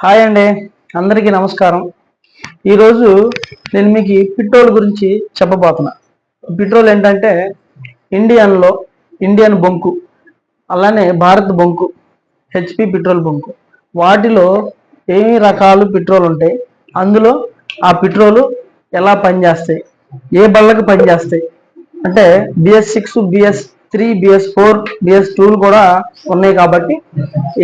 Hi అండి, అందరికీ నమస్కారం. ఈరోజు నేను మీకు పెట్రోల్ గురించి చెప్పబోతున్నా. పెట్రోల్ ఏంటంటే ఇండియన్ బొంకు, అలానే భారత్ బొంకు, హెచ్పి పెట్రోల్ బొంకు, వాటిలో ఏమి రకాలు పెట్రోల్ ఉంటాయి, అందులో ఆ పెట్రోలు ఎలా పనిచేస్తాయి, ఏ బళ్ళకి పనిచేస్తాయి అంటే BS6, BS3, BS4, BS2 కూడా ఉన్నాయి. కాబట్టి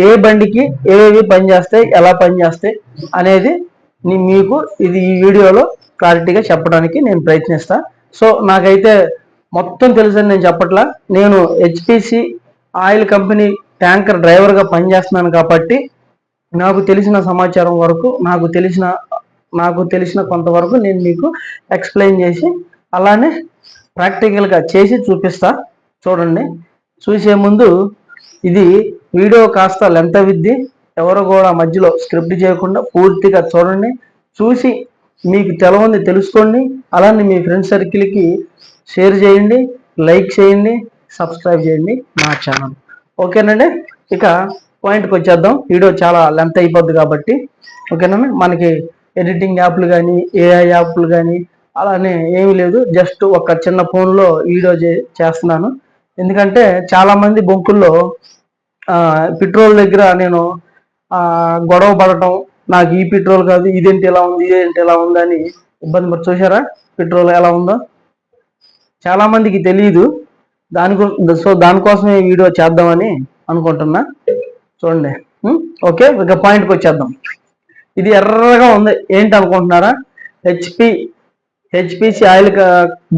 ఏ బండికి ఏవి పనిచేస్తాయి, ఎలా పనిచేస్తాయి అనేది మీకు ఈ వీడియోలో క్లారిటీగా చెప్పడానికి నేను ప్రయత్నిస్తా. సో నాకైతే మొత్తం తెలుసని నేను చెప్పట్లా. నేను HPC ఆయిల్ కంపెనీ ట్యాంకర్ డ్రైవర్గా పనిచేస్తున్నాను కాబట్టి నాకు తెలిసిన సమాచారం వరకు, నాకు తెలిసిన కొంతవరకు నేను మీకు ఎక్స్ప్లెయిన్ చేసి అలానే ప్రాక్టికల్గా చేసి చూపిస్తా. చూడండి. చూసే ముందు ఇది వీడియో కాస్త లెంత్ విద్ది, ఎవరు కూడా మధ్యలో స్క్రిప్ట్ చేయకుండా పూర్తిగా చూడండి. చూసి మీకు తెలవంది తెలుసుకోండి. అలానే మీ ఫ్రెండ్ సర్కిల్కి షేర్ చేయండి, లైక్ చేయండి, సబ్స్క్రైబ్ చేయండి నా ఛానల్. ఓకేనండి. ఇక పాయింట్కి వచ్చేద్దాం. వీడియో చాలా లెంత్ అయిపోద్ది కాబట్టి. ఓకేనండి. మనకి ఎడిటింగ్ యాప్లు కానీ, AI యాప్లు కానీ అలానే ఏమీ లేదు. జస్ట్ ఒక చిన్న ఫోన్లో వీడియో చేస్తున్నాను. ఎందుకంటే చాలామంది బొంకుల్లో పెట్రోల్ దగ్గర నేను గొడవ పడటం, నాకు ఈ పెట్రోల్ కాదు, ఇదేంటి ఎలా ఉంది, ఇదేంటి ఎలా ఉంది అని ఇబ్బంది పడి చూసారా పెట్రోల్ ఎలా ఉందో. చాలామందికి తెలియదు. దానికోసమే వీడియో చేద్దామని అనుకుంటున్నా. చూడండి. ఓకే, ఇక పాయింట్కి వచ్చేద్దాం. ఇది ఎర్రగా ఉంది, ఏంటి అనుకుంటున్నారా? హెచ్పిసి ఆయిల్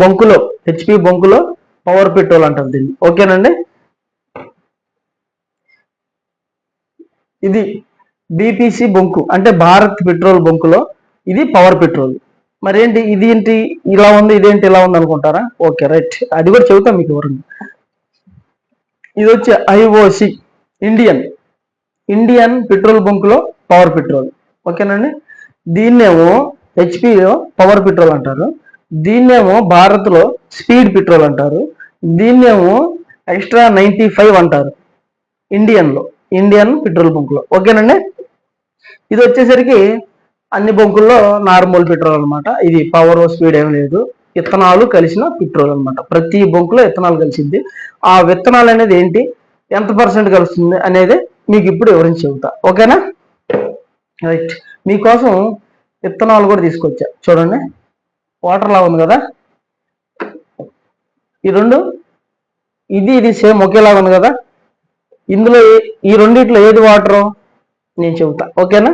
బొంకులో, హెచ్పి బొంకులో పవర్ పెట్రోల్ అంటారు దీన్ని. ఓకేనండి. ఇది BPC బొంకు అంటే భారత్ పెట్రోల్ బొంకులో ఇది పవర్ పెట్రోల్. మరేంటి ఇదేంటి ఇలా ఉంది, ఇదేంటి ఇలా ఉంది అనుకుంటారా? ఓకే, రైట్, అది కూడా చెబుతాం మీకు ఎవరు. ఇది వచ్చి IOC ఇండియన్ పెట్రోల్ బంకులో పవర్ పెట్రోల్. ఓకేనండి. దీన్నేమో హెచ్పిలో పవర్ పెట్రోల్ అంటారు, దీన్నేమో భారత్లో స్పీడ్ పెట్రోల్ అంటారు, దీన్నేమో ఎక్స్ట్రా 95 అంటారు ఇండియన్ పెట్రోల్ బంకులో. ఓకేనండి. ఇది వచ్చేసరికి అన్ని బంకుల్లో నార్మల్ పెట్రోల్ అనమాట. ఇది పవర్ స్పీడ్ ఏం లేదు, విత్తనాలు కలిసిన పెట్రోల్ అనమాట. ప్రతి బంకులో విత్తనాలు కలిసింది. ఆ విత్తనాలు అనేది ఏంటి, ఎంత % కలుస్తుంది అనేది మీకు ఇప్పుడు వివరించి చెబుతా. ఓకేనా? రైట్. మీకోసం విత్తనాలు కూడా తీసుకొచ్చా. చూడండి, వాటర్ లా ఉంది కదా, ఈ రెండు ఇది సేమ్ ఒకేలాగా ఉంది కదా. ఇందులో ఈ రెండిట్లో ఏది వాటరు నేను చెబుతా. ఓకేనా?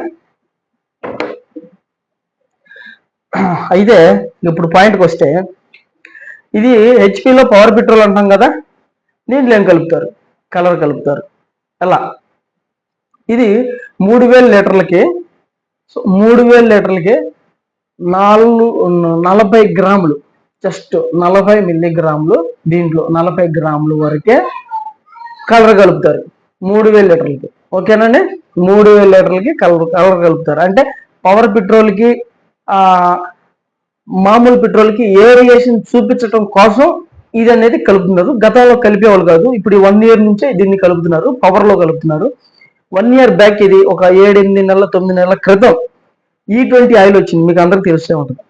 అయితే ఇప్పుడు పాయింట్కి వస్తే, ఇది హెచ్పిలో పవర్ పెట్రోల్ అంటాం కదా, దీంట్లో ఏం కలుపుతారు? కలర్ కలుపుతారు. ఎలా? ఇది 3000 లీటర్లకి 40 గ్రాములు, జస్ట్ 40 మిల్లీగ్రాములు, దీంట్లో 40 గ్రాములు వరకే కలర్ కలుపుతారు 3000 లీటర్లకి. ఓకేనండి. 3000 లీటర్లకి కలర్ కలుపుతారు. అంటే పవర్ పెట్రోల్కి మామూలు పెట్రోల్కి ఏరియేషన్ చూపించడం కోసం ఇది అనేది కలుపుతున్నారు. గతంలో కలిపేవాళ్ళు కాదు, ఇప్పుడు 1 year నుంచే దీన్ని కలుపుతున్నారు, పవర్లో కలుపుతున్నారు. 1 year బ్యాక్, ఇది ఒక 7-8 నెలల 9 నెలల క్రితం E20 ఆయిల్ వచ్చింది. మీకు అందరికి తెలిసే ఉంటుంది.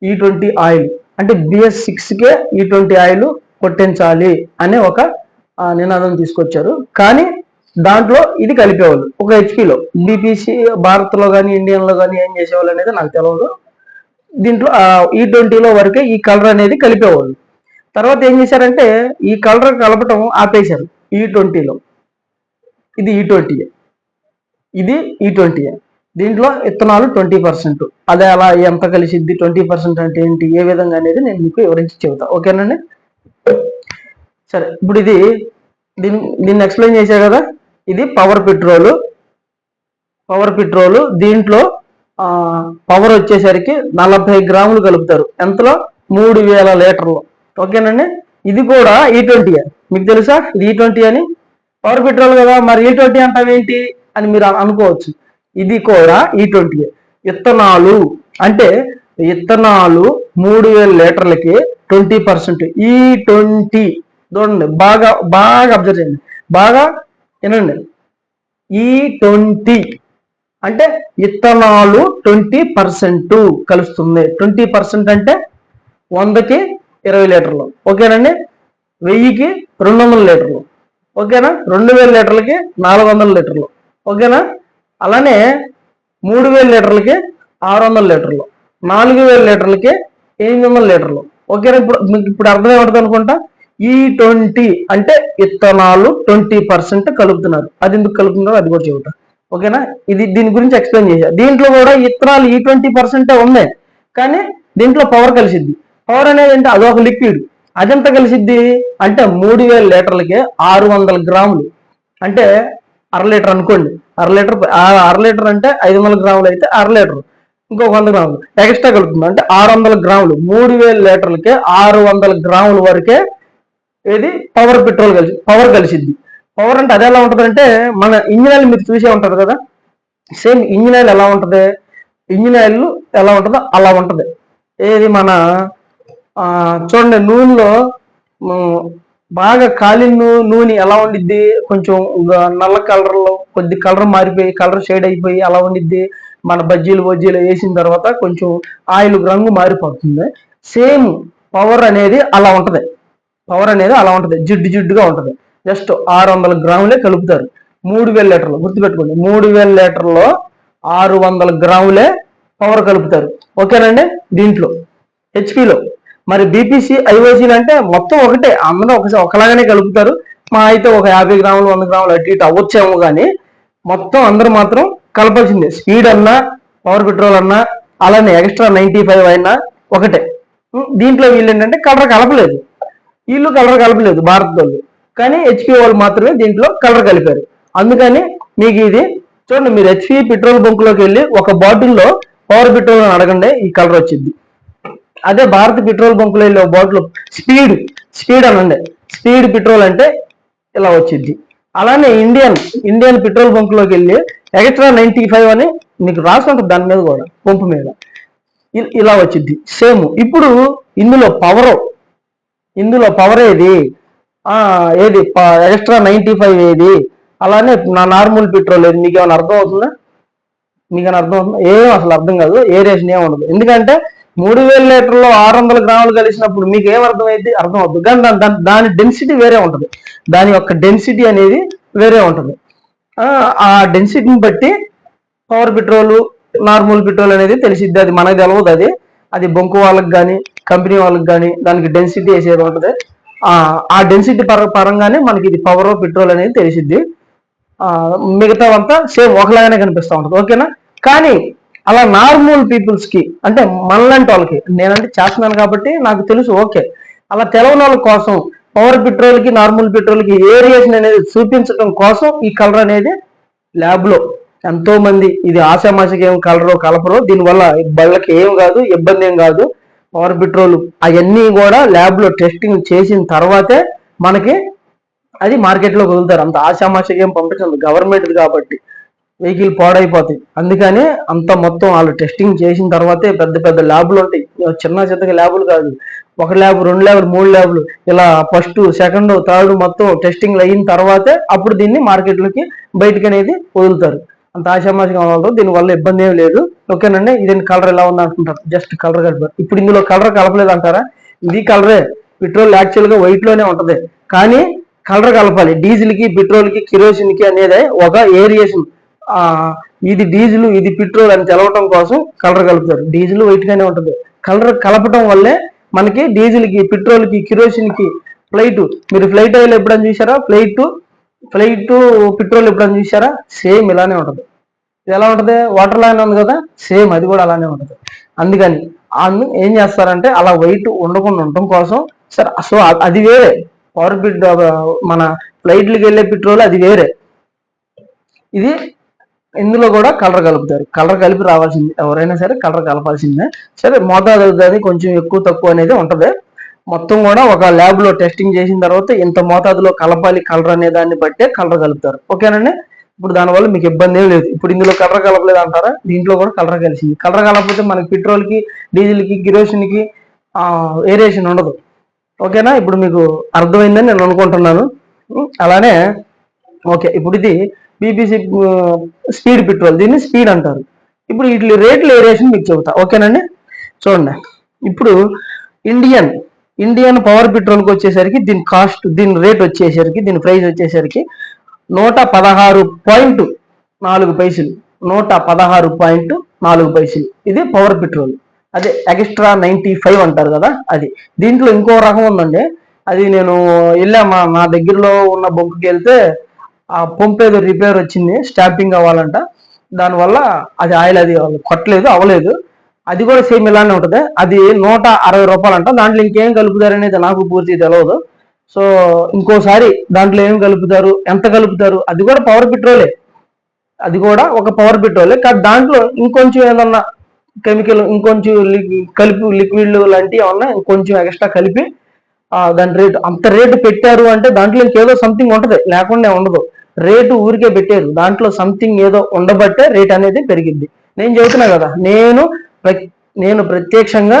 E20 ఆయిల్ అంటే BS6కే E20 ఆయిల్ కొట్టించాలి అనే ఒక నినాదం తీసుకొచ్చారు. కానీ దాంట్లో ఇది కలిపేవాళ్ళు ఒక హెచ్పిలో. BPC భారత్లో కానీ ఇండియన్లో కానీ ఏం చేసేవాళ్ళు అనేది నాకు తెలియదు. దీంట్లో E20లో వరకే ఈ కలర్ అనేది కలిపేవాళ్ళు. తర్వాత ఏం చేశారంటే ఈ కలర్ కలపటం ఆపేశారు E20లో. ఇది E20. దీంట్లో విత్తనాలు 20%. అదే అలా ఎంత కలిసిద్ది, 20% అంటే ఏంటి, ఏ విధంగా అనేది నేను మీకు వివరించి చెబుతా. ఓకేనండి. సరే, ఇప్పుడు దీన్ని ఎక్స్ప్లెయిన్ చేశా కదా. ఇది పవర్ పెట్రోలు. దీంట్లో పవర్ వచ్చేసరికి 40 గ్రాములు కలుపుతారు. ఎంతలో? 3000 లీటర్లు. ఓకేనండి. ఇది కూడా E20. మీకు తెలుసా ఇది E20 అని? పవర్ పెట్రోల్ కదా, మరి E20 అంటావేంటి అని మీరు అనుకోవచ్చు. ఇది కూడా E20. విత్తనాలు అంటే విత్తనాలు 3000 లీటర్లకి 20%. E20 చూడండి, బాగా అబ్జర్వ్ చేయండి, బాగా వినండి. E20 అంటే ఇథనాలు 20% కలుస్తుంది. 20% అంటే 100కి 20 లీటర్లు, ఓకేనండి. 1000కి 200 లీటర్లు, ఓకేనా. 2000 లీటర్లకి 400 లీటర్లు, ఓకేనా. అలానే 3000 లీటర్లకి 600 లీటర్లు, 4000 లీటర్లకి 800 లీటర్లు, ఓకేనా. ఇప్పుడు అర్థమేమంటుంది అనుకుంటా. ఈ 20 అంటే ఇథనాలు 20% కలుపుతున్నారు. అది ఎందుకు కలుపుతున్నారో అది కూడా చెబుతా, ఓకేనా. దీని గురించి ఎక్స్ప్లెయిన్ చేశా. దీంట్లో కూడా ఇథనాలు ఈ 20% ఉన్నాయి, కానీ దీంట్లో పవర్ కలిసిద్ది. పవర్ అనేది అంటే అదొక లిక్విడ్. అదెంత కలిసిద్ది అంటే 3000 లీటర్లకి 600 గ్రాములు, అంటే అర లీటర్ అనుకోండి. అర లీటర్ అంటే 500 గ్రాములు అయితే అర లీటర్, ఇంకొక 100 గ్రాములు ఎక్స్ట్రా కలుపుతుంది, అంటే 600 గ్రాములు. 3000 లీటర్లకి 600 గ్రాముల వరకే ఏది పవర్ కలిసిద్ది. పవర్ అంటే అది ఎలా ఉంటుంది అంటే, మన ఇంజిన్ ఆయిల్ మీరు చూసే ఉంటారు కదా, సేమ్ ఇంజిన్ ఆయిల్ ఎలా ఉంటుంది, ఇంజిన్ ఆయిల్ ఎలా ఉంటుందో అలా ఉంటుంది. ఏది మన చూడండి, నూనెలో బాగా కాలిన నూనె ఎలా ఉండిద్ది, కొంచెం నల్ల కలర్లో కొద్ది కలర్ మారిపోయి కలర్ షేడ్ అయిపోయి అలా ఉండిద్ది. మన బజ్జీలు వేసిన తర్వాత కొంచెం ఆయిల్ రంగు మారిపోతుంది. సేమ్ పవర్ అనేది అలా ఉంటుంది. జిడ్డుగా ఉంటుంది. జస్ట్ 600 గ్రాములే కలుపుతారు. 3000 లీటర్లు గుర్తుపెట్టుకోండి, 3000 లీటర్లో 600 గ్రాములే పవర్ కలుపుతారు, ఓకేనండి. దీంట్లో హెచ్పిలో మరి బీపీసీ ఐఓసీలు అంటే మొత్తం ఒకటే, అందరూ ఒకలాగానే కలుపుతారు. మా అయితే ఒక 50 గ్రాములు 100 గ్రాములు అటు ఇటు అవ్వచ్చేమో, కానీ మొత్తం అందరూ మాత్రం కలపాల్సిందే. స్పీడ్ అన్నా పవర్ పెట్రోల్ అన్నా అలానే ఎక్స్ట్రా 95 అయినా ఒకటే. దీంట్లో వీళ్ళు ఏంటంటే కలర్ కలపలేదు, భారత్ వాళ్ళు, కానీ హెచ్పి వాళ్ళు మాత్రమే దీంట్లో కలర్ కలిపారు. అందుకని మీకు ఇది చూడండి, మీరు హెచ్పి పెట్రోల్ బంకులోకి వెళ్ళి ఒక బాటిల్లో పవర్ పెట్రోల్ అని అడగండి, ఈ కలర్ వచ్చింది. అదే భారత్ పెట్రోల్ బంకులో వెళ్ళి ఒక బాటిల్ స్పీడ్ అనండి, స్పీడ్ పెట్రోల్ అంటే ఇలా వచ్చింది. అలానే ఇండియన్ పెట్రోల్ బంకులోకి వెళ్ళి ఎక్స్ట్రా 95 అని మీకు రాసి ఉంటుంది, దాని మీద కూడా పంపు మీద ఇలా వచ్చింది సేమ్. ఇప్పుడు ఇందులో పవర్ ఏది ఎక్స్ట్రా 95 ఏది, అలానే నా నార్మల్ పెట్రోల్ ఏది, మీకు ఏమైనా అర్థం అవుతుందా? ఏం అసలు అర్థం కాదు, ఏరియేషన్ ఏమి ఉండదు. ఎందుకంటే 3000 లీటర్లో 600 గ్రాములు కలిసినప్పుడు మీకు ఏం అర్థం అవుతుంది, కానీ దాని డెన్సిటీ వేరే ఉంటుంది. దాని యొక్క డెన్సిటీ అనేది వేరే ఉంటుంది. ఆ డెన్సిటీని బట్టి పవర్ పెట్రోల్ నార్మల్ పెట్రోల్ అనేది తెలిసిద్ది. అది మనకు తెలవదు, అది బొంకు వాళ్ళకి కానీ కంపెనీ వాళ్ళకి కానీ దానికి డెన్సిటీ వేసేది ఉంటుంది. ఆ డెన్సిటీ పరంగానే మనకి ఇది పవర్ పెట్రోల్ అనేది తెలిసిద్ది. మిగతా అంతా సేమ్ ఒకలాగానే కనిపిస్తూ ఉంటుంది, ఓకేనా. కానీ అలా నార్మల్ పీపుల్స్ కి, అంటే మనలాంటి వాళ్ళకి, నేనంటే చేస్తున్నాను కాబట్టి నాకు తెలుసు, ఓకే. అలా తెలవని వాళ్ళ కోసం పవర్ పెట్రోల్ కి నార్మల్ పెట్రోల్ కి వేరియేషన్ అనేది చూపించడం కోసం ఈ కలర్ అనేది ల్యాబ్ లో ఎంతో మంది, ఇది ఆశామాషకి ఏం కలరో కలపరో, దీనివల్ల బళ్ళకి ఏం కాదు, ఇబ్బంది ఏం కాదు. పవర్ పెట్రోల్ అవన్నీ కూడా ల్యాబ్ లో టెస్టింగ్ చేసిన తర్వాతే మనకి అది మార్కెట్లో వదులుతారు. అంత ఆశామాషకి ఏం పంపించదు, గవర్నమెంట్ కాబట్టి వెహికల్ పాడైపోతాయి. అందుకని అంత మొత్తం వాళ్ళు టెస్టింగ్ చేసిన తర్వాతే పెద్ద పెద్ద ల్యాబులు ఉంటాయి, చిన్న చిన్నగా ల్యాబులు కాదు. 1 ల్యాబ్ 2 ల్యాబులు 3 ల్యాబులు ఇలా ఫస్ట్ సెకండ్ థర్డ్ మొత్తం టెస్టింగ్ అయిన తర్వాతే అప్పుడు దీన్ని మార్కెట్లోకి బయటకు అనేది వదులుతారు. అంత ఆశామాషగా వాళ్ళు, దీనివల్ల ఇబ్బంది ఏమి లేదు, ఓకేనండి. ఇది కలర్ ఎలా ఉంది అనుకుంటారు, జస్ట్ కలర్ కలిపారు. ఇప్పుడు ఇందులో కలర్ కలపలేదు అంటారా, ఇది కలరే. పెట్రోల్ యాక్చువల్గా వైట్ లోనే ఉంటది, కానీ కలర్ కలపాలి. డీజిల్ కి పెట్రోల్ కి కిరోసిన్ కి అనేది ఒక ఏరియేషన్, ఇది డీజిల్ ఇది పెట్రోల్ అని తెలవటం కోసం కలర్ కలుపుతారు. డీజిల్ వైట్ గానే ఉంటుంది, కలర్ కలపటం వల్లే మనకి డీజిల్ కి పెట్రోల్ కి కిరోసిన్ కి మీరు ఫ్లైట్ ఆయిల్ ఎప్పుడైనా చూసారా, ఫ్లైట్ పెట్రోల్ ఎప్పుడైనా చూసారా, సేమ్ ఇలానే ఉంటుంది. ఇది ఎలా ఉంటుంది, వాటర్ లాగానే ఉంది కదా, సేమ్ అది కూడా అలానే ఉంటుంది. అందుకని ఏం చేస్తారంటే అలా వైట్ ఉండకుండా ఉండటం కోసం సరే. సో అది వేరే పవర్ మన ఫ్లైట్లకి వెళ్ళే పెట్రోల్ అది వేరే. ఇది ఇందులో కూడా కలర్ కలుపుతారు, కలర్ కలిపి రావాల్సింది, ఎవరైనా సరే కలర్ కలపాల్సిందే. సరే మోతాదు అది కొంచెం ఎక్కువ తక్కువ అనేది ఉంటది. మొత్తం కూడా ఒక ల్యాబ్ లో టెస్టింగ్ చేసిన తర్వాత ఇంత మోతాదులో కలపాలి కలర్ అనే దాన్ని బట్టే కలర్ కలుపుతారు, ఓకేనండి. ఇప్పుడు దానివల్ల మీకు ఇబ్బంది ఏం లేదు. ఇప్పుడు ఇందులో కలర్ కలపలేదు అంటారా, దీంట్లో కూడా కలర్ కలిసింది. కలర్ కలపకపోతే మనకి పెట్రోల్ కి డీజిల్ కి కిరోసిన్ కి వేరియేషన్ ఉండదు, ఓకేనా. ఇప్పుడు మీకు అర్థమైందని నేను అనుకుంటున్నాను. అలానే ఓకే, ఇప్పుడు ఇది బీపీసీ స్పీడ్ పెట్రోల్, దీన్ని స్పీడ్ అంటారు. ఇప్పుడు వీటి రేట్లు వేరియేషన్ మీకు చెబుతా, ఓకేనండి. చూడండి, ఇప్పుడు ఇండియన్ ఇండియన్ పవర్ పెట్రోల్కి వచ్చేసరికి దీని కాస్ట్, దీని రేట్ వచ్చేసరికి, దీని ప్రైస్ వచ్చేసరికి 116.4 పైసలు, 116.4 పైసలు. ఇది పవర్ పెట్రోల్. అదే ఎక్స్ట్రా 95 అంటారు కదా అది. దీంట్లో ఇంకో రకం ఉందండి, అది నేను వెళ్ళా మా దగ్గరలో ఉన్న బొంకుకి వెళ్తే ఆ పంప్ ఏదో రిపేర్ వచ్చింది, స్టాంపింగ్ అవ్వాలంట. దానివల్ల అది ఆయిల్ అది కొట్టలేదు, అవ్వలేదు. అది కూడా సేమ్ ఇలానే ఉంటుంది. అది 160 రూపాయలంట. దాంట్లో ఇంకేం కలుపుతారు అనేది నాకు పూర్తిగా తెలియదు. సో ఇంకోసారి దాంట్లో ఏం కలుపుతారు, ఎంత కలుపుతారు, అది కూడా పవర్ పెట్రోలే, అది కూడా ఒక పవర్ పెట్రోలే. కానీ దాంట్లో ఇంకొంచెం ఏదన్నా కెమికల్, ఇంకొంచెం కలిపి లిక్విడ్లు లాంటివి ఏమన్నా ఇంకొంచెం ఎక్స్ట్రా కలిపి దాని రేటు అంత రేటు పెట్టారు అంటే దాంట్లో ఇంకేదో సంథింగ్ ఉంటుంది, లేకుండా ఉండదు. రేటు ఊరికే పెట్టారు, దాంట్లో సంథింగ్ ఏదో ఉండబట్టే రేట్ అనేది పెరిగింది. నేను చెబుతున్నా కదా, నేను ప్రత్యక్షంగా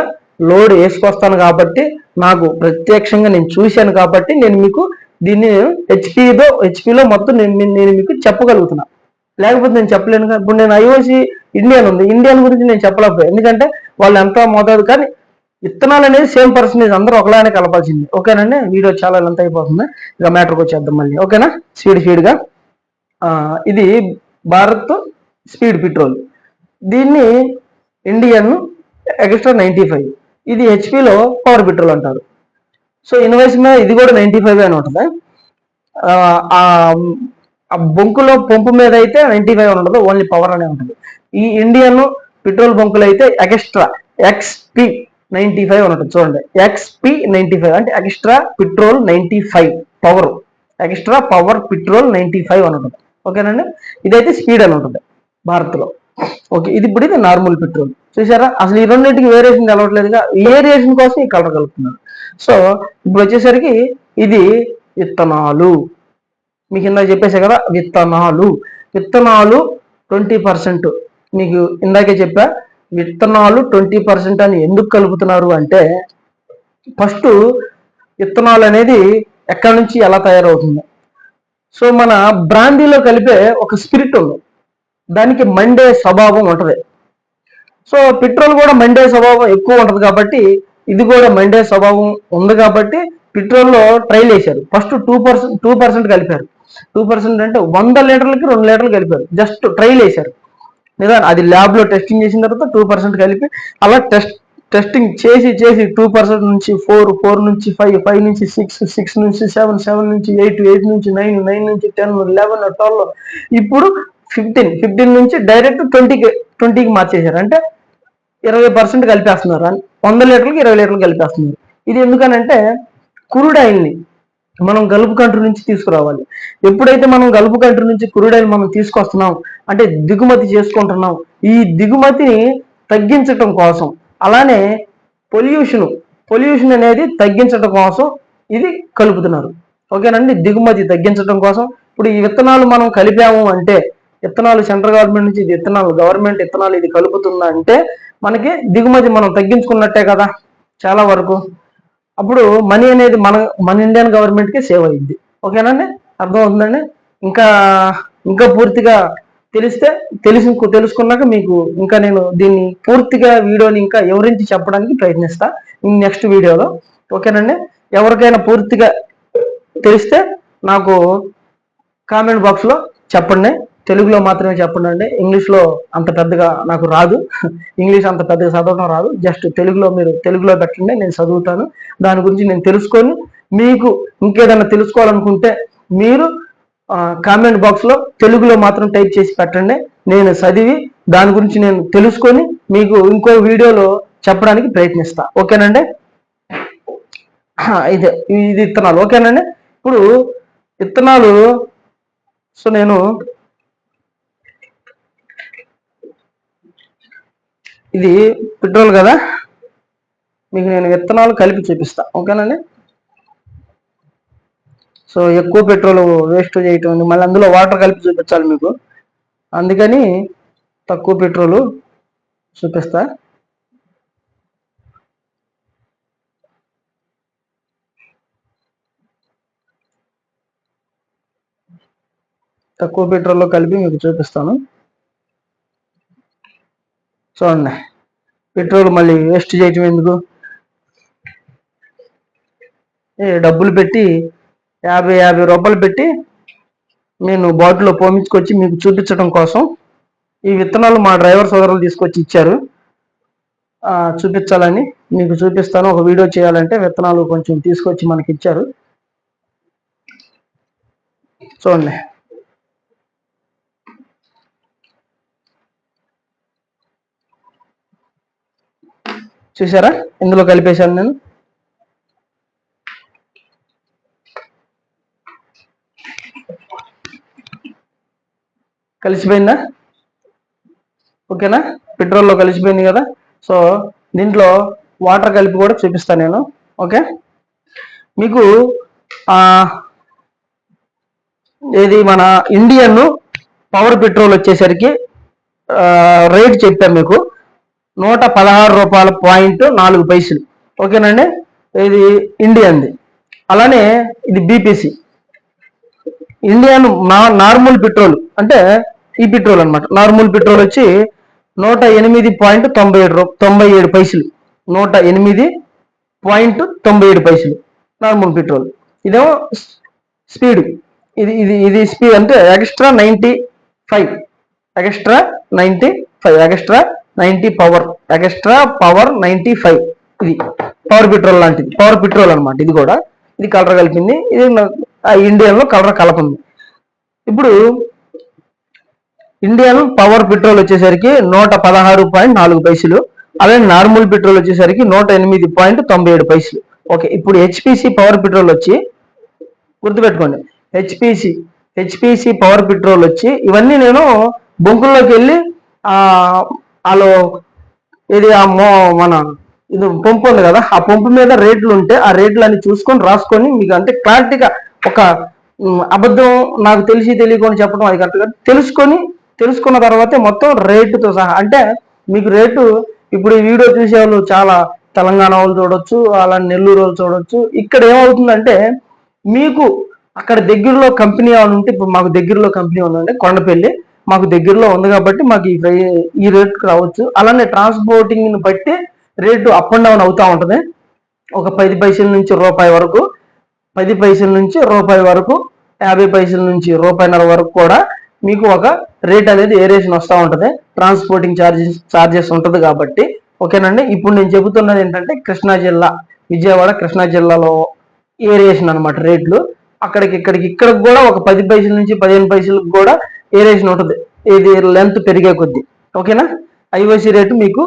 లోడ్ వేసుకొస్తాను కాబట్టి, నాకు ప్రత్యక్షంగా నేను చూశాను కాబట్టి నేను మీకు దీన్ని హెచ్పిలో మొత్తం నేను మీకు చెప్పగలుగుతున్నా. లేకపోతే నేను చెప్పలేను. ఇప్పుడు నేను ఐఓసి ఇండియన్ ఉంది, ఇండియన్ గురించి నేను చెప్పలేకపోయాను, ఎందుకంటే వాళ్ళు ఎంత మోతాదు. కానీ విత్తనాలు అనేది సేమ్ పర్సంటేజ్, అందరూ ఒకలానే కలపాల్సింది, ఓకేనండి. వీడియో చాలా లెంత్ అయిపోతుంది, ఇక మ్యాటర్కి వచ్చేద్దాం మళ్ళీ, ఓకేనా. స్పీడ్గా ఇది భారత్ స్పీడ్ పెట్రోల్, దీన్ని ఇండియన్ ఎక్స్ట్రా 95, ఇది హెచ్పిలో పవర్ పెట్రోల్ అంటారు. సో ఇన్వాయిస్ మీద ఇది కూడా 95 అని ఉంటుంది. ఆ బొంకులో పంపు మీద అయితే 95 అని ఉండదు, ఓన్లీ పవర్ అనే ఉంటుంది. ఈ ఇండియన్ పెట్రోల్ బంకులు అయితే ఎక్స్ట్రా XP 95 అని ఉంటుంది. చూడండి, XP 95 అంటే extra petrol 95 power, extra power petrol 95 అని ఉంటుంది, ఓకేనండి. ఇదైతే స్పీడ్ అని ఉంటుంది భారత్లో, ఓకే. ఇప్పుడు ఇది నార్మల్ పెట్రోల్. చూసారా, అసలు ఈ రెండింటికి వేరియేషన్ కలవట్లేదుగా, వేరియేషన్ కోసం ఈ కలర్ కలుపుతున్నారు. సో ఇప్పుడు వచ్చేసరికి ఇది విత్తనాలు, మీకు ఇందాక చెప్పేసా కదా, విత్తనాలు 20%. మీకు ఇందాకే చెప్పా, విత్తనాలు 20% అని ఎందుకు కలుపుతున్నారు అంటే, ఫస్ట్ విత్తనాలు అనేది ఎక్కడి నుంచి ఎలా తయారవుతుంది. సో మన బ్రాందీలో కలిపే ఒక స్పిరిట్ ఉంది, దానికి మండే స్వభావం ఉంటుంది. సో పెట్రోల్ కూడా మండే స్వభావం ఎక్కువ ఉంటుంది కాబట్టి, ఇది కూడా మండే స్వభావం ఉంది కాబట్టి పెట్రోల్లో ట్రైల్ వేశారు. ఫస్ట్ 2% కలిపారు. 2% అంటే 100 లీటర్లకి 2 లీటర్లు కలిపారు, జస్ట్ ట్రైల్ వేశారు. లేదా అది ల్యాబ్లో టెస్టింగ్ చేసిన తర్వాత 2% కలిపి అలా టెస్టింగ్ చేసి 2% నుంచి 4 నుంచి 5 నుంచి 6 నుంచి 7 నుంచి 8 నుంచి 9 నుంచి 10 11 12, ఇప్పుడు 15 నుంచి డైరెక్ట్ 20కి మార్చేశారు. అంటే 20% కలిపేస్తున్నారు, 100 లీటర్లకి 20 లీటర్లు కలిపేస్తున్నారు. ఇది ఎందుకనంటే క్రూడ్ ఆయిల్ని మనం గల్ఫ్ కంట్రీ నుంచి తీసుకురావాలి. ఎప్పుడైతే మనం గల్ఫ్ కంట్రీ నుంచి క్రూడ్ ఆయిల్ మనం తీసుకొస్తున్నాం అంటే దిగుమతి చేసుకుంటున్నాం, ఈ దిగుమతిని తగ్గించటం కోసం, అలానే పొల్యూషన్ అనేది తగ్గించడం కోసం ఇది కలుపుతున్నారు, ఓకేనండి. దిగుమతి తగ్గించడం కోసం. ఇప్పుడు ఈ విత్తనాలు మనం కలిపాము అంటే, విత్తనాలు సెంట్రల్ గవర్నమెంట్ నుంచి గవర్నమెంట్ విత్తనాలు ఇది కలుపుతుందా అంటే మనకి దిగుమతి మనం తగ్గించుకున్నట్టే కదా చాలా వరకు. అప్పుడు మనీ అనేది మన ఇండియన్ గవర్నమెంట్కి సేవ్ అయ్యింది, ఓకేనండి. అర్థమవుతుందండి. ఇంకా పూర్తిగా తెలుసుకున్నాక మీకు ఇంకా నేను దీన్ని పూర్తిగా వీడియోని ఇంకా వివరించి చెప్పడానికి ప్రయత్నిస్తా నెక్స్ట్ వీడియోలో, ఓకేనండి. ఎవరికైనా పూర్తిగా తెలిస్తే నాకు కామెంట్ బాక్స్లో చెప్పండి, తెలుగులో మాత్రమే చెప్పండి అండి. ఇంగ్లీష్లో అంత పెద్దగా నాకు రాదు, ఇంగ్లీష్ అంత పెద్దగా చదవడం రాదు. జస్ట్ మీరు తెలుగులో పెట్టండి, నేను చదువుతాను. దాని గురించి నేను తెలుసుకొని మీకు ఇంకేదైనా తెలుసుకోవాలనుకుంటే మీరు కామెంట్ బాక్స్లో తెలుగులో మాత్రం టైప్ చేసి పెట్టండి. నేను చదివి దాని గురించి నేను తెలుసుకొని మీకు ఇంకో వీడియోలో చెప్పడానికి ప్రయత్నిస్తా, ఓకేనండి. ఇది విత్తనాలు, ఓకేనండి. ఇప్పుడు విత్తనాలు, సో నేను ఇది పెట్రోల్ కదా, మీకు నేను విత్తనాలు కలిపి చూపిస్తా, ఓకేనండి. సో ఎక్కువ పెట్రోల్ వేస్ట్ చేయటం, మళ్ళీ అందులో వాటర్ కలిపి చూపించాలి మీకు, అందుకని తక్కువ పెట్రోల్ చూపిస్తా. తక్కువ పెట్రోల్లో కలిపి మీకు చూపిస్తాను. చూడండి, పెట్రోల్ మళ్ళీ వేస్ట్ చేయటం ఎందుకు, డబ్బులు పెట్టి 50 రూపాయలు పెట్టి నేను బాటిల్లో పోమించుకొచ్చి మీకు చూపించడం కోసం ఈ విత్తనాలు మా డ్రైవర్ సోదరులు తీసుకొచ్చి ఇచ్చారు. చూపించాలని మీకు చూపిస్తాను. ఒక వీడియో చేయాలంటే విత్తనాలు కొంచెం తీసుకొచ్చి మనకి ఇచ్చారు. చూడండి, చూసారా, ఇందులో కలిపేశాను నేను. కలిసిపోయిందా? ఓకేనా, పెట్రోల్లో కలిసిపోయింది కదా. సో దీంట్లో వాటర్ కలిపి కూడా చూపిస్తాను నేను. ఓకే, మీకు ఇది మన ఇండియన్ పవర్ పెట్రోల్ వచ్చేసరికి రేట్ చెప్పాను మీకు, 116 రూపాయల పాయింట్ 4 పైసలు. ఓకేనండి, ఇది ఇండియన్ది. అలానే ఇది బీపీసీ ఇండియన్ నార్మల్ పెట్రోల్, అంటే ఈ పెట్రోల్ అనమాట. నార్మల్ పెట్రోల్ వచ్చి 108.97 పైసలు. 108.97 పైసలు నార్మల్ పెట్రోల్. ఇదేమో స్పీడ్, ఇది ఇది ఇది స్పీడ్ అంటే extra 95, extra 95, extra 90 power, extra power 95. ఇది పవర్ పెట్రోల్ లాంటిది, పవర్ పెట్రోల్ అనమాట. ఇది కూడా ఇది కలర్ కలిపింది, ఇది ఇండియన్లో కలర్ కలపంది. ఇప్పుడు ఇండియన్ పవర్ పెట్రోల్ వచ్చేసరికి 116.4 పైసలు. అలాగే నార్మల్ పెట్రోల్ వచ్చేసరికి 108.97 పైసలు. ఓకే, ఇప్పుడు హెచ్పిసి పవర్ పెట్రోల్ వచ్చి గుర్తుపెట్టుకోండి, హెచ్పిసి పవర్ పెట్రోల్ వచ్చి ఇవన్నీ నేను బొంకుల్లోకి వెళ్ళి వాళ్ళు ఇది మన ఇది పంపు ఉంది కదా, ఆ పంపు మీద రేట్లు ఉంటే ఆ రేట్లు అన్ని చూసుకొని రాసుకొని మీకు అంటే క్లారిటీగా, ఒక అబద్ధం నాకు తెలియకుండా చెప్పడం అది కరెక్ట్గా తెలుసుకున్న తర్వాతే మొత్తం రేటుతో సహా. అంటే మీకు రేటు ఇప్పుడు ఈ వీడియో చూసే వాళ్ళు చాలా తెలంగాణ వాళ్ళు చూడొచ్చు, అలా నెల్లూరు వాళ్ళు చూడొచ్చు. ఇక్కడ ఏమవుతుందంటే మీకు అక్కడ దగ్గరలో కంపెనీ ఏమైనా ఉంటే, ఇప్పుడు మాకు దగ్గరలో కంపెనీ ఉందంటే కొండపల్లి, మాకు దగ్గరలో ఉంది కాబట్టి మాకు ఈ రేటుకి రావచ్చు. అలానే ట్రాన్స్పోర్టింగ్ని బట్టి రేటు అప్ అండ్ డౌన్ అవుతూ ఉంటుంది. ఒక 10 పైసల నుంచి రూపాయి వరకు, 10 పైసల నుంచి రూపాయి వరకు, 50 పైసల నుంచి రూపాయిన్నర వరకు కూడా మీకు ఒక రేట్ అనేది ఏరియేషన్ వస్తూ ఉంటుంది. ట్రాన్స్పోర్టింగ్ ఛార్జెస్ ఉంటుంది కాబట్టి. ఓకేనండి, ఇప్పుడు నేను చెబుతున్నది ఏంటంటే కృష్ణా జిల్లా, విజయవాడ కృష్ణా జిల్లాలో ఏరియేషన్ అనమాట రేట్లు. ఇక్కడికి కూడా ఒక 10 పైసల నుంచి 15 పైసలకు కూడా ఏరియేషన్ ఉంటుంది, ఇది లెంత్ పెరిగే కొద్దీ. ఓకేనా, ఐఓసి రేటు మీకు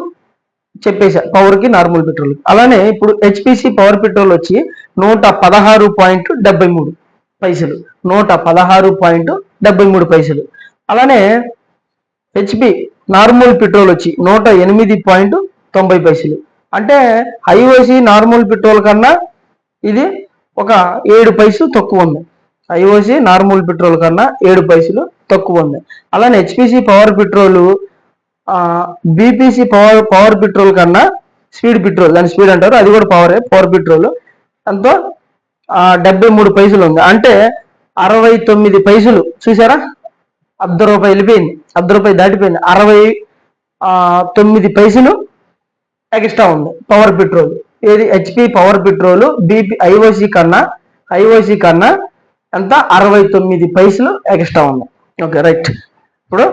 చెప్పేసా పవర్కి, నార్మల్ పెట్రోల్. అలానే ఇప్పుడు హెచ్పిసి పవర్ పెట్రోల్ వచ్చి 116.73 పైసలు, 116.73 పైసలు. అలానే హెచ్పి నార్మల్ పెట్రోల్ వచ్చి 108.90 పైసలు. అంటే ఐఓసి నార్మల్ పెట్రోల్ కన్నా ఇది ఒక 7 పైసలు తక్కువ ఉంది. ఐఓసి నార్మల్ పెట్రోల్ కన్నా 7 పైసలు తక్కువ ఉంది. అలానే HPC power petrol BPC power petrol కన్నా స్పీడ్ పెట్రోల్, దాని స్పీడ్ అంటారు, అది కూడా పవర్ పెట్రోల్ ఎంతో 73 పైసలు ఉంది. అంటే 69 పైసలు. చూసారా, ₹1 వెళ్ళిపోయింది, ₹1 దాటిపోయింది. 69 పైసలు ఎక్స్ట్రా ఉంది పవర్ పెట్రోల్. ఏది హెచ్పి పవర్ పెట్రోల్ ఐఓసి కన్నా ఎంత 69 పైసలు ఎక్స్ట్రా ఉంది. Okay right. ఇప్పుడు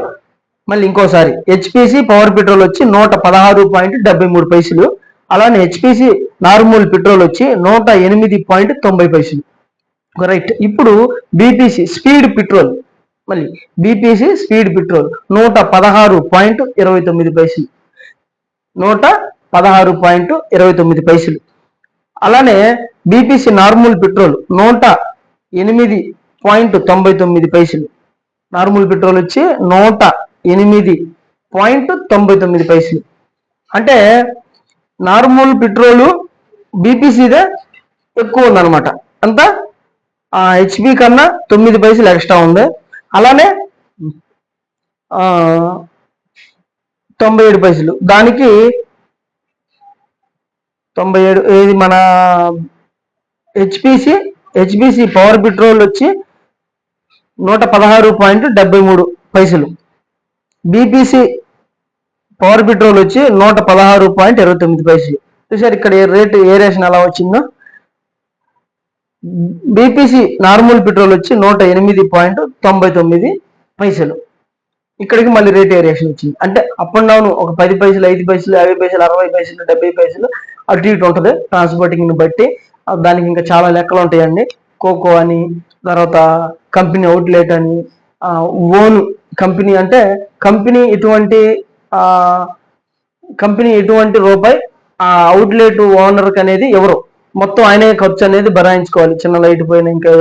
మళ్ళీ ఇంకోసారి హెచ్పిసి పవర్ పెట్రోల్ వచ్చి 116.73 పైసలు. అలానే హెచ్పిసి నార్మల్ పెట్రోల్ వచ్చి 108.90 పైసలు. రైట్. ఇప్పుడు బీపీసీ స్పీడ్ పెట్రోల్, మళ్ళీ బీపీసీ స్పీడ్ పెట్రోల్ 116.29 పైసలు, 116.29 పైసలు. అలానే బీపీసీ నార్మల్ పెట్రోల్ 108.99 పైసలు. నార్మల్ పెట్రోల్ వచ్చి 108.99 పైసలు. అంటే నార్మల్ పెట్రోలు బీపీసీదే ఎక్కువ ఉందన్నమాట. అంత హెచ్పి కన్నా 9 పైసలు ఎక్స్ట్రా ఉంది. అలానే 97 పైసలు, దానికి 97. ఇది మన హెచ్పిసి పవర్ పెట్రోల్ వచ్చి 116.73 బీపీసీ పవర్ పెట్రోల్ వచ్చి 116.29. చూసారు ఇక్కడ రేటు ఏరియేషన్ ఎలా వచ్చిందో. బీపీసీ నార్మల్ పెట్రోల్ వచ్చి 108.99. ఇక్కడికి మళ్ళీ రేట్ వేరియేషన్ వచ్చింది. అంటే అప్ అండ్ డౌన్ ఒక 10 పైసలు, 5 పైసలు, 50 పైసలు, 60 పైసలు, 70 పైసలు అటు ఇటు ఉంటుంది ట్రాన్స్పోర్టింగ్ బట్టి. దానికి ఇంకా చాలా లెక్కలు ఉంటాయండి. కోకో అని, తర్వాత కంపెనీ అవుట్లెట్ అని, ఓన్ కంపెనీ అంటే కంపెనీ ఎటువంటి రూపాయి ఆ అవుట్లెట్ ఓనర్కి అనేది ఎవరు మొత్తం ఆయనే ఖర్చు అనేది భరాయించుకోవాలి. చిన్న లైట్ పోయినా ఇంకా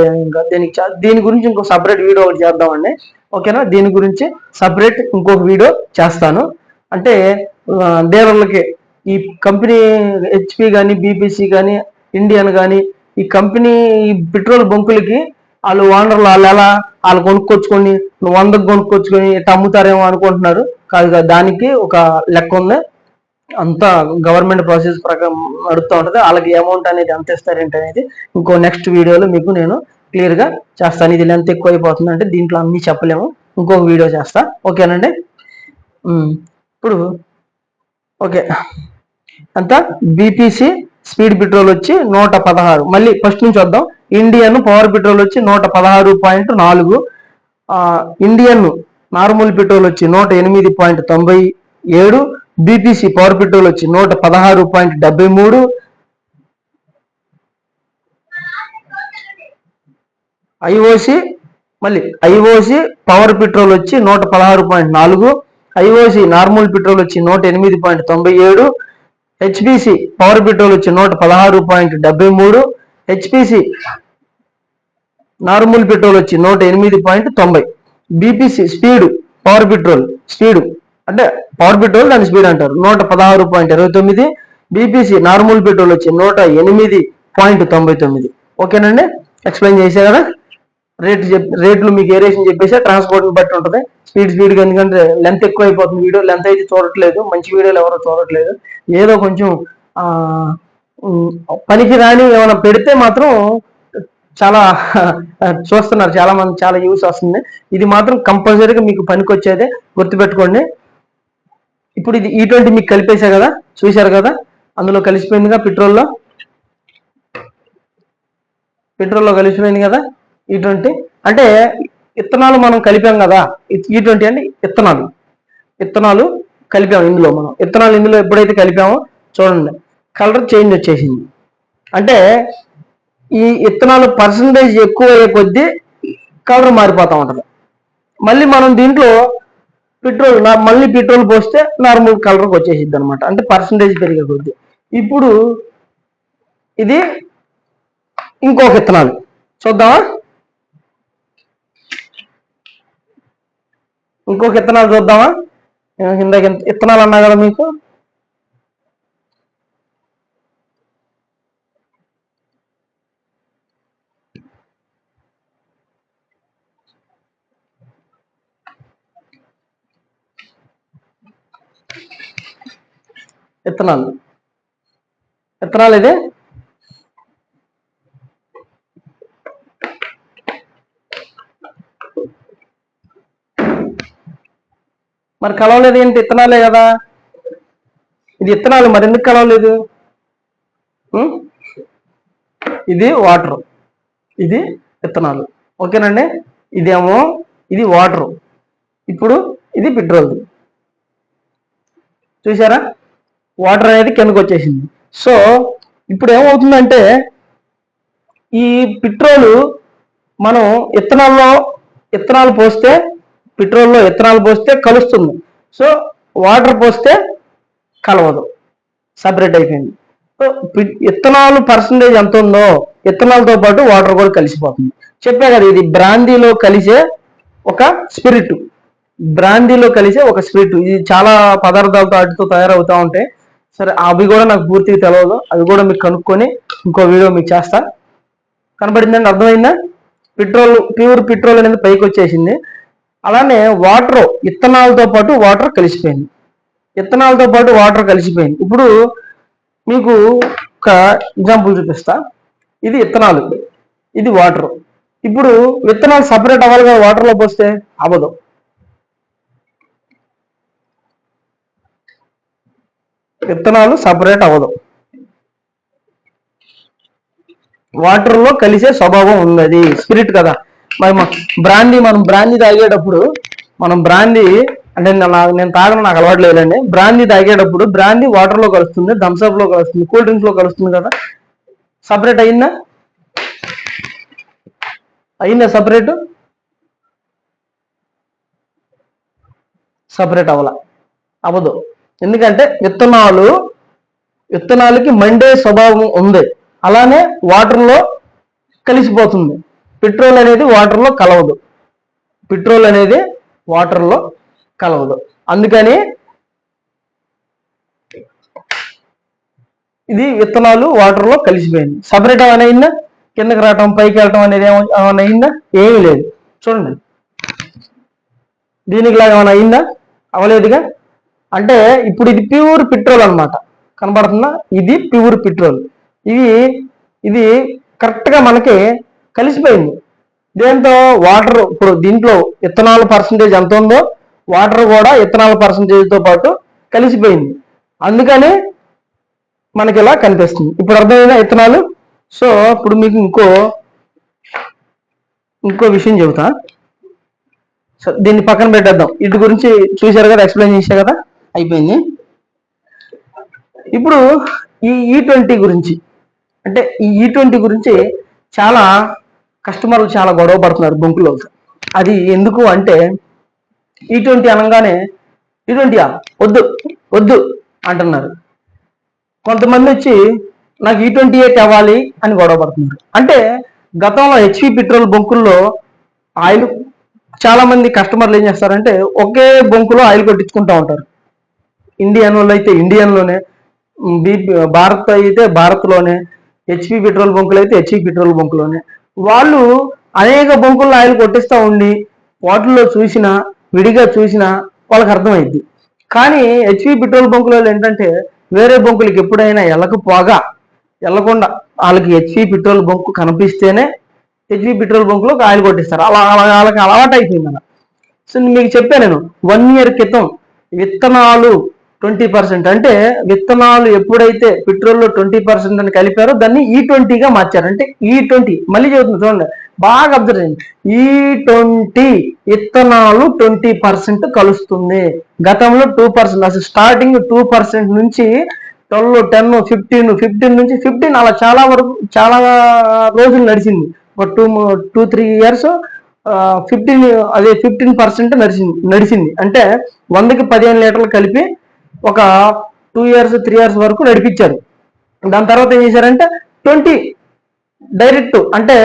దీని గురించి ఇంకో సపరేట్ వీడియో ఒకటి చేద్దామండి. ఓకేనా, దీని గురించి సపరేట్ ఇంకొక వీడియో చేస్తాను. అంటే డీలర్లకి ఈ కంపెనీ హెచ్పి కానీ, బీపీసీ కానీ, ఇండియన్ కానీ ఈ కంపెనీ పెట్రోల్ బంకులకి వాళ్ళు ఓనర్లు వాళ్ళు కొనుక్కొచ్చుకొని 100కి కొనుక్కొచ్చుకొని ఇట్లా అమ్ముతారేమో అనుకుంటున్నారు. కాదు, దానికి ఒక లెక్క ఉంది. అంతా గవర్నమెంట్ ప్రాసెస్ ప్రకారం నడుస్తూ ఉంటుంది. వాళ్ళకి అమౌంట్ అనేది ఎంత ఇస్తారేంటి అనేది ఇంకో నెక్స్ట్ వీడియోలో మీకు నేను క్లియర్గా చేస్తాను. ఇది లెంత్ ఎక్కువ అయిపోతుంది అంటే దీంట్లో అన్ని చెప్పలేము, ఇంకొక వీడియో చేస్తా. ఓకేనండి. ఇప్పుడు ఓకే, అంతా బీపీసీ స్పీడ్ పెట్రోల్ వచ్చి 116. మళ్ళీ ఫస్ట్ నుంచి వద్దాం. ఇండియన్ పవర్ పెట్రోల్ వచ్చి 116.4. ఇండియన్ నార్మల్ పెట్రోల్ వచ్చి 108.97. బీపీసీ పవర్ పెట్రోల్ వచ్చి 116.73. ఐఓసి పవర్ పెట్రోల్ వచ్చి 116.4. ఐఓసి నార్మల్ పెట్రోల్ వచ్చి 108.97. హెచ్పిసి పవర్ పెట్రోల్ వచ్చి 116.73. హెచ్పిసి నార్మల్ పెట్రోల్ వచ్చి 108.90. బీపీసీ పవర్ పెట్రోల్ అంటే పవర్ పెట్రోల్ దాని స్పీడ్ అంటారు 116.29. బీపీసీ నార్మల్ పెట్రోల్ వచ్చి 108.99. ఓకేనండి, ఎక్స్ప్లెయిన్ చేసా కదా. రేట్లు మీకు ఏరియేషన్ చెప్పేసి ట్రాన్స్పోర్ట్ బట్టి ఉంటుంది. స్పీడ్గా, ఎందుకంటే లెంత్ ఎక్కువ అయిపోతుంది. వీడియో లెంత్ అయితే చూడట్లేదు, మంచి వీడియోలు ఎవరో చూడట్లేదు. ఏదో కొంచెం పనికి రాని ఏమైనా పెడితే మాత్రం చాలా చూస్తున్నారు చాలా మంది, చాలా యూస్ వస్తుంది. ఇది మాత్రం కంపల్సరీగా మీకు పనికి వచ్చేదే, గుర్తుపెట్టుకోండి. ఇప్పుడు ఇది E20 మీకు కలిపేసా కదా, చూశారు కదా, అందులో కలిసిపోయిందిగా పెట్రోల్లో కలిసిపోయింది కదా E20. అంటే ఇత్తనాలు మనం కలిపాం కదా, E20 అంటే ఇత్తనాలు కలిపాము ఇందులో. మనం ఇత్తనాలు ఇందులో ఎప్పుడైతే కలిపామో చూడండి కలర్ చేంజ్ వచ్చేసింది. అంటే ఈ ఇత్తనాలు పర్సంటేజ్ ఎక్కువ అయ్యే కొద్దీ కలర్ మారిపోతూ ఉంటుంది. మళ్ళీ మనం దీంట్లో పెట్రోల్ పోస్తే నార్మల్ కలర్కి వచ్చేసిద్ది అనమాట. అంటే పర్సంటేజ్ పెరిగే కొద్దీ. ఇప్పుడు ఇది ఇంకొక ఇత్తనాలు చూద్దామా. ఇంకొక ఇత్తనాలు చూద్దామా. ఇందాక ఇత్తనాలు అన్నా కదా మీకు. ఇత్తనాలు ఇది మరి కలవలేదు ఏంటి? ఇత్తనాలే కదా, ఇది ఇత్తనాలు, మరి ఎందుకు కలవలేదు? ఇది వాటర్, ఇది ఇత్తనాలు. ఓకేనండి, ఇది వాటర్, ఇప్పుడు ఇది పెట్రోల్. చూసారా, వాటర్ అనేది కిందకు వచ్చేసింది. సో ఇప్పుడు ఏమవుతుందంటే ఈ పెట్రోలు మనం ఇత్తనాలు పోస్తే, పెట్రోల్లో ఇత్తనాలు పోస్తే కలుస్తుంది. సో వాటర్ పోస్తే కలవదు, సపరేట్ అయిపోయింది. సో ఇత్తనాలు పర్సంటేజ్ ఎంత ఉందో ఇత్తనాలతో పాటు వాటర్ కూడా కలిసిపోతుంది. చెప్పే కదా, ఇది బ్రాందీలో కలిసే ఒక స్పిరిట్. ఇది చాలా పదార్థాలతో వాటితో తయారవుతూ ఉంటాయి. సరే, అవి కూడా నాకు పూర్తిగా తెలియదు, అవి కూడా మీకు కనుక్కొని ఇంకో వీడియో మీకు చేస్తా. కనబడిందండి, అర్థమైందా? ప్యూర్ పెట్రోల్ అనేది పైకి వచ్చేసింది. అలానే వాటర్, ఇత్తనాలతో పాటు వాటర్ కలిసిపోయింది. ఇప్పుడు మీకు ఒక ఎగ్జాంపుల్ చూపిస్తా. ఇది ఇత్తనాలు, ఇది వాటర్. ఇప్పుడు విత్తనాలు సపరేట్ అవ్వాలి కదా వాటర్లో పోస్తే, అవ్వదు. విత్తనాలు సపరేట్ అవ్వదు, వాటర్లో కలిసే స్వభావం ఉన్నది, స్పిరిట్ కదా. మరి మనం బ్రాందీ తాగేటప్పుడు, అంటే నేను తాగడం నాకు అలవాటు లేదండి. బ్రాందీ తాగేటప్పుడు బ్రాందీ వాటర్లో కలుస్తుంది, థమ్స్అప్ లో కలుస్తుంది, కూల్ డ్రింక్స్ లో కలుస్తుంది కదా. సపరేట్ అయిందా? సపరేట్ అవ్వదు. ఎందుకంటే విత్తనాలకి మండే స్వభావం ఉంది, అలానే వాటర్లో కలిసిపోతుంది. పెట్రోల్ అనేది వాటర్లో కలవదు. అందుకని ఇది విత్తనాలు వాటర్లో కలిసిపోయింది. సపరేట్ ఏమైనా అయిందా? కిందకి రావటం పైకి వెళ్ళటం అనేది ఏమైనా అయిందా? ఏమీ లేదు. చూడండి, దీనికి లాగా ఏమైనా అయిందా? అవలేదుగా. అంటే ఇప్పుడు ఇది ప్యూర్ పెట్రోల్ అనమాట, కనబడుతుందా? ఇది ప్యూర్ పెట్రోల్. ఇది కరెక్ట్గా మనకి కలిసిపోయింది. దేంతో? వాటర్. ఇప్పుడు దీంట్లో ఇథనాల్ పర్సంటేజ్ ఎంత ఉందో వాటర్ కూడా ఇథనాల్ పర్సంటేజ్తో పాటు కలిసిపోయింది. అందుకని మనకి ఇలా కనిపిస్తుంది. ఇప్పుడు అర్థమైందా ఇథనాల్? సో ఇప్పుడు మీకు ఇంకో విషయం చెబుతా. సో దీన్ని పక్కన పెట్టేద్దాం. వీటి గురించి చూశారు కదా, ఎక్స్ప్లెయిన్ చేశా కదా, అయిపోయింది. ఇప్పుడు ఈ E20 గురించి, అంటే ఈ E20 గురించి చాలా కస్టమర్లు చాలా గొడవ పడుతున్నారు బొంకులో. అది ఎందుకు అంటే, E20 అనగానే E20 వద్దు అంటున్నారు. కొంతమంది వచ్చి నాకు E20 కావాలి అని గొడవ పడుతున్నారు. అంటే గతంలో హెచ్పి పెట్రోల్ బొంకుల్లో ఆయిల్, చాలా మంది కస్టమర్లు ఏం చేస్తారంటే ఒకే బొంకులో ఆయిల్ కొట్టించుకుంటూ ఉంటారు. ఇండియన్ వాళ్ళు అయితే ఇండియన్లోనే, భారత్ అయితే భారత్లోనే, హెచ్పి పెట్రోల్ బంకులు అయితే హెచ్పి పెట్రోల్ బంకులోనే. వాళ్ళు అనేక బొంకుల్లో ఆయిల్ కొట్టిస్తూ ఉండి వాటిల్లో విడిగా చూసినా వాళ్ళకి అర్థమైద్ది. కానీ హెచ్పి పెట్రోల్ బంకులో ఏంటంటే వేరే బొంకులకి ఎప్పుడైనా వెళ్ళకుండా వాళ్ళకి హెచ్పి పెట్రోల్ బంకు కనిపిస్తేనే హెచ్పి పెట్రోల్ బంకులో ఆయిల్ కొట్టిస్తారు. అలా వాళ్ళకి అలవాటు అయిపోయింది అలా. సో మీకు చెప్పాను నేను 1 year క్రితం విత్తనాలు 20%, అంటే విత్తనాలు ఎప్పుడైతే పెట్రోల్లో 20% అని కలిపారో దాన్ని E20గా మార్చారు. అంటే E20 మళ్ళీ చెబుతుంది చూడండి, బాగా అబ్జర్వ్ చేయండి. E20 విత్తనాలు 20% కలుస్తుంది. గతంలో 2%, అసలు స్టార్టింగ్ 2% నుంచి 12, 10, 15 నుంచి 15 అలా చాలా రోజులు నడిచింది. ఒక 2-3 years 15% నడిచింది. అంటే 100కి 15 లీటర్లు కలిపి ఒక 2 years 3 years వరకు నడిపించారు. దాని తర్వాత ఏం చేశారంటే 20 డైరెక్ట్, అంటే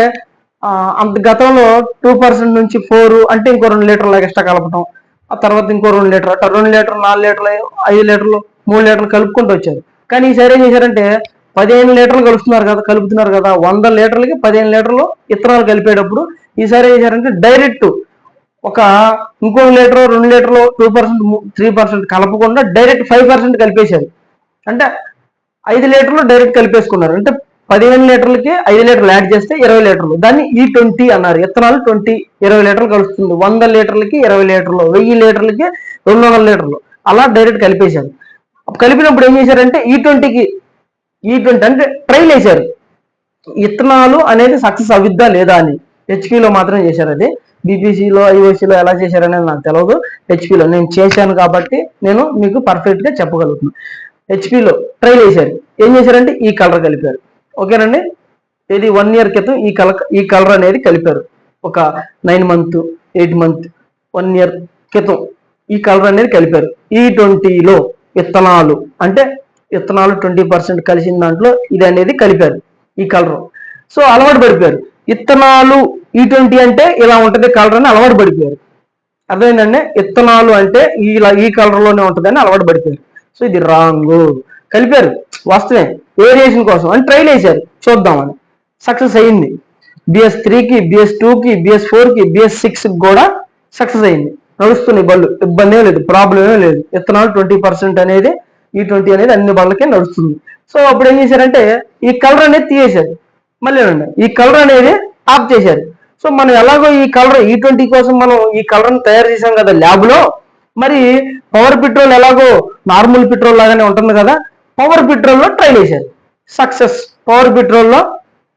అంత గతంలో 2% నుంచి 4, అంటే ఇంకో 2 లీటర్లు ఎక్స్ట్రా కలపటం, ఆ తర్వాత ఇంకో 2 లీటర్, 2 లీటర్లు 4 లీటర్లు 5 లీటర్లు 3 లీటర్లు కలుపుకుంటూ వచ్చారు. కానీ ఈసారి ఏం చేశారంటే 15 లీటర్లు కలుపుతున్నారు కదా, 100 లీటర్లకి 15 లీటర్లు ఇత్తనాలు కలిపేటప్పుడు ఈసారి ఏం చేశారంటే డైరెక్ట్ ఒక ఇంకో లీటర్ 2 లీటర్లు 2%, 3% కలపకుండా డైరెక్ట్ 5% కలిపేశారు. అంటే 5 లీటర్లు డైరెక్ట్ కలిపేసుకున్నారు. అంటే 15 లీటర్లకి 5 లీటర్లు యాడ్ చేస్తే 20 లీటర్లు. దాన్ని E20 అన్నారు. ఇత్తనాలు 20 లీటర్లు కలుస్తుంది. 100 లీటర్లకి 20 లీటర్లు, 1000 లీటర్లకి 200 లీటర్లు అలా డైరెక్ట్ కలిపేశారు. కలిపినప్పుడు ఏం చేశారంటే E20 అంటే ట్రైల్ వేశారు. ఇత్తనాలు అనేది సక్సెస్ అవిద్దా లేదా అని. హెచ్పిలో మాత్రం చేశారు. అది బీపీసీలో ఐఓసీలో ఎలా చేశారనేది నాకు తెలియదు. హెచ్పిలో నేను చేశాను కాబట్టి నేను మీకు పర్ఫెక్ట్గా చెప్పగలుగుతున్నాను. హెచ్పిలో ట్రైల్ వేశారు. ఏం చేశారంటే ఈ కలర్ కలిపారు. ఓకేనండి. ఇది 1 year క్రితం ఈ కలర్ అనేది కలిపారు. ఒక 9 month 8 month 1 year క్రితం ఈ కలర్ అనేది కలిపారు. E20లో విత్తనాలు, అంటే విత్తనాలు 20% కలిసిన దాంట్లో ఇది అనేది కలిపారు, ఈ కలర్. సో అలవాటు పడిపోయారు. విత్తనాలు E20 అంటే ఇలా ఉంటది కలర్ అని అలవాటు పడిపోయారు. అర్థమైందండి. విత్తనాలు అంటే ఈ కలర్లోనే ఉంటుందని అలవాటు పడిపోయారు. సో ఇది రాంగ్. కలిపారు వాస్తవే, వేరియేషన్ కోసం అని ట్రైల్ వేశారు చూద్దామని. సక్సెస్ అయ్యింది. BS3కి, BS2కి, BS4కి, BS6కి కూడా సక్సెస్ అయ్యింది. నడుస్తున్నాయి బళ్ళు, ఇబ్బంది ఏం లేదు, ప్రాబ్లం ఏం లేదు. విత్తనాలు 20% అనేది E20 అనేది అన్ని బళ్ళకే నడుస్తుంది. సో అప్పుడు ఏం చేశారంటే ఈ కలర్ అనేది తీసేశారు. మళ్ళీ ఈ కలర్ అనేది ఆఫ్ చేశారు. సో మనం ఎలాగో ఈ కలర్ E20 కోసం మనం ఈ కలర్ని తయారు చేసాం కదా ల్యాబ్లో, మరి పవర్ పెట్రోల్ ఎలాగో నార్మల్ పెట్రోల్ లాగానే ఉంటుంది కదా, పవర్ పెట్రోల్లో ట్రై చేశారు, సక్సెస్. పవర్ పెట్రోల్లో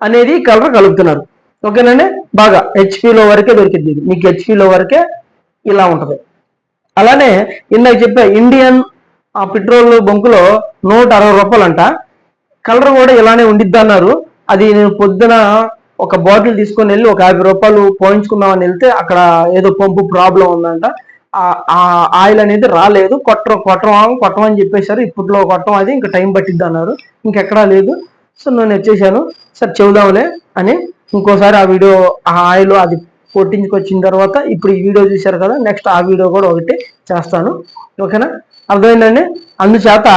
అనేది కలర్ కలుపుతున్నారు. ఓకేనండి, బాగా హెచ్పిలో వరకే దొరికింది, మీకు హెచ్పిలో వరకే ఇలా ఉంటుంది. అలానే ఇందాక చెప్పా ఇండియన్ పెట్రోల్ బంకులో 160 రూపాయలంట, కలర్ కూడా ఇలానే ఉండిద్ది అన్నారు. అది నేను పొద్దున ఒక బాటిల్ తీసుకొని వెళ్ళి ఒక 50 రూపాయలు పోయించుకుందామని వెళ్తే అక్కడ ఏదో పంపు ప్రాబ్లం ఉందంట, ఆ ఆయిల్ అనేది రాలేదు, కొట్టమని చెప్పేశారు. ఇప్పట్లో కొట్టం అది ఇంకా టైం పట్టిద్ది అన్నారు, ఇంకెక్కడా లేదు. సో నేను వచ్చేసాను, సార్ చెబుదాంలే అని ఇంకోసారి ఆ వీడియో, ఆ ఆయిల్ అది కొట్టించుకొచ్చిన తర్వాత ఇప్పుడు ఈ వీడియో చూశారు కదా, నెక్స్ట్ ఆ వీడియో కూడా ఒకటి చేస్తాను. ఓకేనా, అర్థమైందండి. అందుచేత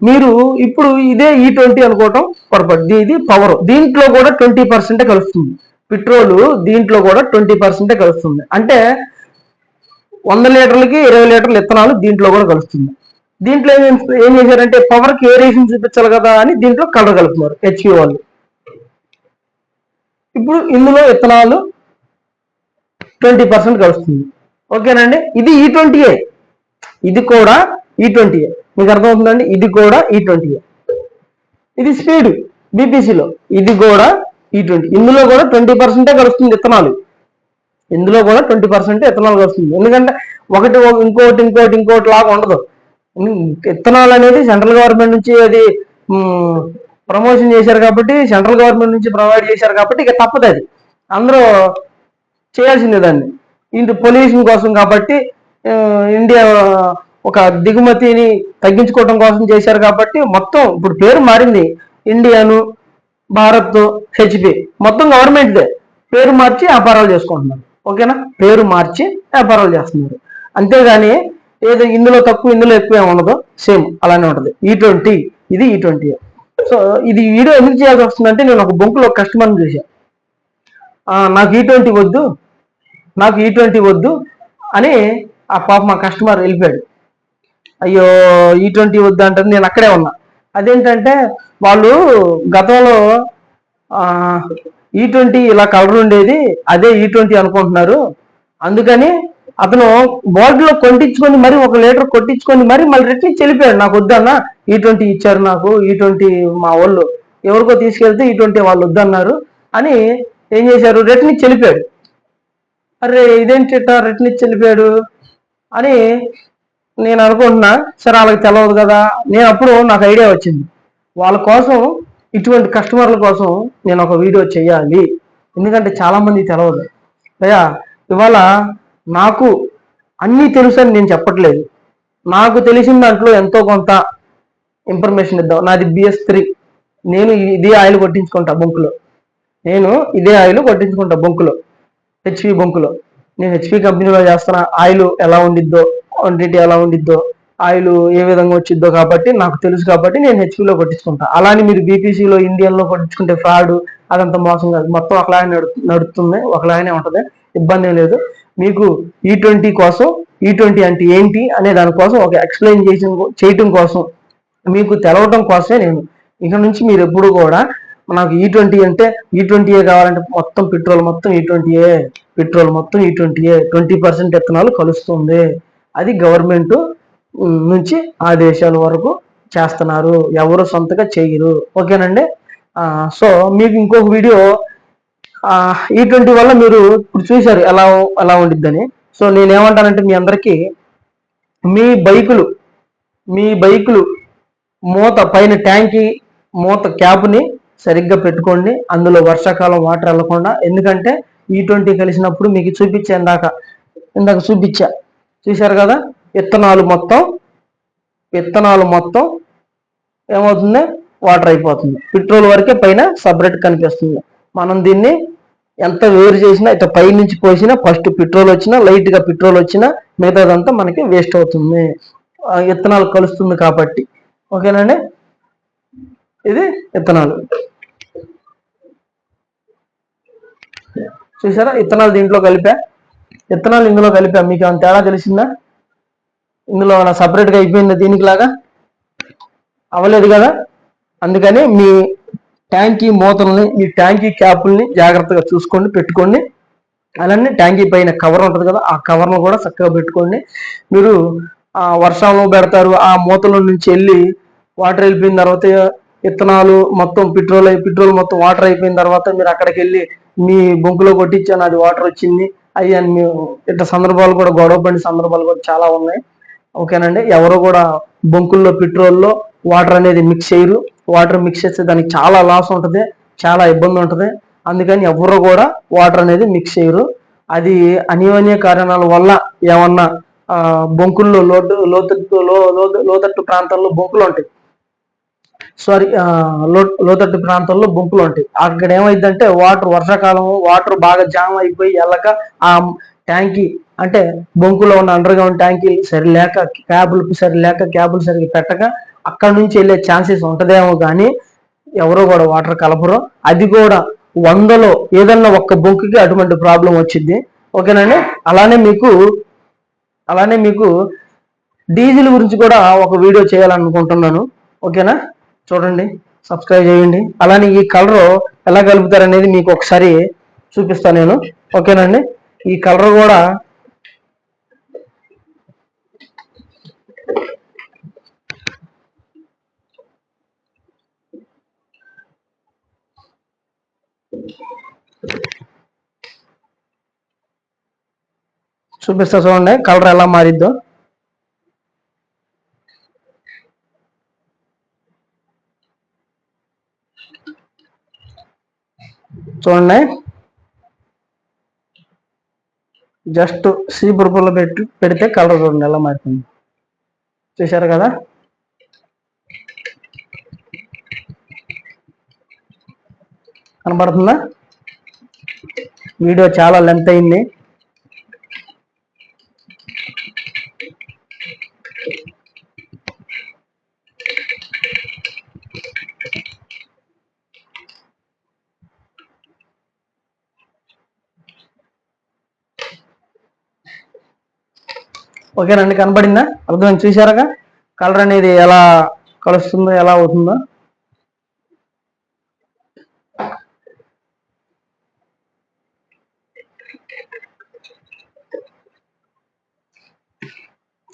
మీరు ఇప్పుడు ఇదే E20 అనుకోవటం పొరపాటు. ఇది పవర్, దీంట్లో కూడా 20% కలుస్తుంది పెట్రోల్, దీంట్లో కూడా 20% కలుస్తుంది. అంటే 100 లీటర్లకి 20 లీటర్ల ఇథనాల్ దీంట్లో కూడా కలుస్తుంది. దీంట్లో ఏం చేశారంటే పవర్కి వేరియేషన్ చూపించాలి కదా అని దీంట్లో కలర్ కలుపుతున్నారు హెచ్పి వాళ్ళు. ఇప్పుడు ఇందులో ఇథనాల్ 20% కలుస్తుంది. ఓకేనండి, ఇది E20, ఇది కూడా E20, మీకు అర్థమవుతుందండి, ఇది కూడా E20. ఇది స్పీడ్ బీపీసీలో, ఇది కూడా E20. ఇందులో కూడా 20% కలుస్తుంది ఇథనాల్, ఇందులో కూడా 20% ఇథనాల్ కలుస్తుంది. ఎందుకంటే ఒకటి ఇంకోటి లాగా ఉండదు. ఇథనాల్ అనేది సెంట్రల్ గవర్నమెంట్ నుంచి అది ప్రమోషన్ చేశారు కాబట్టి, సెంట్రల్ గవర్నమెంట్ నుంచి ప్రొవైడ్ చేశారు కాబట్టి ఇక తప్పదు, అది అందరూ చేయాల్సిందే దాన్ని. ఇంటి పొల్యూషన్ కోసం కాబట్టి ఇండియా ఒక దిగుమతిని తగ్గించుకోవడం కోసం చేశారు కాబట్టి మొత్తం ఇప్పుడు పేరు మారింది, ఇండియాను, భారత్, హెచ్పి మొత్తం గవర్నమెంట్దే, పేరు మార్చి వ్యాపారాలు చేసుకుంటున్నారు. ఓకేనా, పేరు మార్చి వ్యాపారాలు చేస్తున్నారు, అంతేగాని ఏదో ఇందులో తక్కువ ఇందులో ఎక్కువ ఉండదు, సేమ్ అలానే ఉంటుంది. E20, ఇది E20. సో ఇది వీడియో ఎందుకు చేయాల్సి వస్తుందంటే, నేను ఒక బొంకులో ఒక కస్టమర్ని చూసా, నాకు E20 వద్దు, నాకు E20 వద్దు అని ఆ పాప మా కస్టమర్ వెళ్ళిపోయాడు. అయ్యో E20 వద్దు అంటారు, నేను అక్కడే ఉన్నా. అదేంటంటే వాళ్ళు గతంలో E20 ఇలా కలర్ ఉండేది, అదే E20 అనుకుంటున్నారు, అందుకని అతను బాటిల్లో కొట్టించుకొని మరి 1 లీటర్ కొట్టించుకొని మరి మళ్ళీ రిటర్న్ వెళ్ళిపోయాడు. నాకు వద్దన్నా, E20 ఇచ్చారు నాకు, E20 మా వాళ్ళు ఎవరికో తీసుకెళ్తే E20 వాళ్ళు వద్దన్నారు అని ఏం చేశారు, రిటర్న్ ఇచ్చి వెళ్ళిపోయాడు. అరే ఇదేంటి రిటర్న్ ఇచ్చి వెళ్ళిపోయాడు అని నేను అనుకుంటున్నా. సరే వాళ్ళకి తెలవదు కదా, నేను అప్పుడు నాకు ఐడియా వచ్చింది, వాళ్ళ కోసం, ఇటువంటి కస్టమర్ల కోసం నేను ఒక వీడియో చేయాలి, ఎందుకంటే చాలామంది తెలవదు. అయ్యా ఇవాళ నాకు అన్నీ తెలుసు అని నేను చెప్పట్లేదు, నాకు తెలిసిన దాంట్లో ఎంతో కొంత ఇన్ఫర్మేషన్ ఇద్దాం. నాది BS3, నేను ఇదే ఆయిల్ కొట్టించుకుంటా బొంకులో, బొంకులో హెచ్పి బొంకులో. నేను హెచ్పి కంపెనీలో చేస్తున్నా, ఆయిల్ ఎలా ఉండిద్దో, క్వాంటిటీ ఎలా ఉండిద్దో, ఆయిల్ ఏ విధంగా వచ్చిద్దో కాబట్టి నాకు తెలుసు, కాబట్టి నేను హెచ్పిలో కొట్టించుకుంటా. అలానే మీరు బీపీసీలో, ఇండియన్లో కొట్టించుకుంటే ఫ్రాడ్, అదంతా మోసం కాదు, మొత్తం ఒకలానే నడుస్తుంది, ఒకలానే ఉంటుంది, ఇబ్బంది లేదు. మీకు E20 కోసం, E20 అంటే ఏంటి అనే దానికోసం ఒక ఎక్స్ప్లెయిన్ చేయటం కోసం, మీకు తెలవటం కోసమే నేను. ఇక నుంచి మీరు ఎప్పుడు కూడా నాకు E20 అంటే E20 కావాలంటే మొత్తం పెట్రోల్ మొత్తం E20, పెట్రోల్ మొత్తం E20, 20% ఇథనాల్ కలుస్తుంది, అది గవర్నమెంట్ నుంచి ఆదేశాల వరకు చేస్తున్నారు, ఎవరు సొంతగా చేయరు. ఓకేనండి. సో మీకు ఇంకొక వీడియో E20 వల్ల మీరు ఇప్పుడు చూశారు ఎలా ఉండిద్దని. సో నేనేమంటానంటే మీ అందరికీ, మీ బైకులు మూత పైన ట్యాంకి మూత క్యాప్ని సరిగ్గా పెట్టుకోండి, అందులో వర్షాకాలం వాటర్ వెళ్ళకుండా. ఎందుకంటే E20 కలిసినప్పుడు మీకు ఇందాక చూశారు కదా, విత్తనాలు మొత్తం ఏమవుతుంది, వాటర్ అయిపోతుంది, పెట్రోల్ వరకే పైన సపరేట్ కనిపిస్తుంది. మనం దీన్ని ఎంత వేరు చేసినా, ఇట్లా పై నుంచి పోసినా, ఫస్ట్ పెట్రోల్ వచ్చినా, లైట్గా పెట్రోల్ వచ్చినా మిగతాదంతా మనకి వేస్ట్ అవుతుంది, విత్తనాలు కలుస్తుంది కాబట్టి. ఓకేనండి, ఇది విత్తనాలు చూసారా, విత్తనాలు ఇందులో కలిపా, మీకు అంత తేడా తెలిసిందా? ఇందులో సపరేట్గా అయిపోయిందా, దీనికి లాగా అవ్వలేదు కదా. అందుకని మీ ట్యాంకీ మూతల్ని, మీ ట్యాంకీ క్యాపుల్ని జాగ్రత్తగా చూసుకోండి, పెట్టుకోండి. అలానే ట్యాంకీ పైన కవర్ ఉంటుంది కదా, ఆ కవర్ను కూడా చక్కగా పెట్టుకోండి. మీరు వర్షంలో పెడతారు, ఆ మూతల నుంచి వెళ్ళి వాటర్ వెళ్ళిపోయిన తర్వాత విత్తనాలు మొత్తం పెట్రోల్ మొత్తం వాటర్ అయిపోయిన తర్వాత మీరు అక్కడికి వెళ్ళి మీ బొంకులో కొట్టించాను అది వాటర్ వచ్చింది అయ్యి అని ఇట్లా సందర్భాలు కూడా గొడవ పడిన సందర్భాలు కూడా చాలా ఉన్నాయి. ఓకేనండి. ఎవరు కూడా బొంకుల్లో పెట్రోల్లో వాటర్ అనేది మిక్స్ చేయరు. వాటర్ మిక్స్ చేస్తే దానికి చాలా లాస్ ఉంటుంది, చాలా ఇబ్బంది ఉంటుంది. అందుకని ఎవరు కూడా వాటర్ అనేది మిక్స్ చేయరు. అది అనివార్య కారణాల వల్ల ఏమన్నా బొంకుల్లో లోతట్టు ప్రాంతాల్లో బొంకులు ఉంటాయి. లోతట్టు ప్రాంతాల్లో బొంకులు ఉంటాయి. అక్కడ ఏమైందంటే వర్షాకాలం వాటర్ బాగా జామ్ అయిపోయి వెళ్ళక ఆ ట్యాంకీ అంటే బొంకులో ఉన్న అండర్ గ్రౌండ్ ట్యాంకీ సరిలేక క్యాబులు సరిగ్గా పెట్టక అక్కడ నుంచి వెళ్ళే ఛాన్సెస్ ఉంటదేమో కానీ ఎవరో కూడా వాటర్ కలపరు. అది కూడా 100లో ఏదన్నా ఒక్క బొంకుకి అటువంటి ప్రాబ్లం వచ్చింది. ఓకేనండి. అలానే మీకు డీజిల్ గురించి కూడా ఒక వీడియో చేయాలనుకుంటున్నాను. ఓకేనా, చూడండి, సబ్స్క్రైబ్ చేయండి. అలానే ఈ కలర్ ఎలా కలుపుతారనేది మీకు ఒకసారి చూపిస్తాను నేను. ఓకేనండి. ఈ కలర్ కూడా చూపిస్తా, చూడండి కలర్ ఎలా మారిద్దో. చూడండి, జస్ట్ సీపురుపుల్లో పెడితే కలర్ చూడండి ఎలా మారుతుంది. చూశారు కదా. కనబడుతుందా? వీడియో చాలా లెంత్ అయింది. ఓకేనండి, కనబడిందా? అర్థమైంది. చూశారుగా కలర్ అనేది ఎలా కలుస్తుందో, ఎలా అవుతుందో.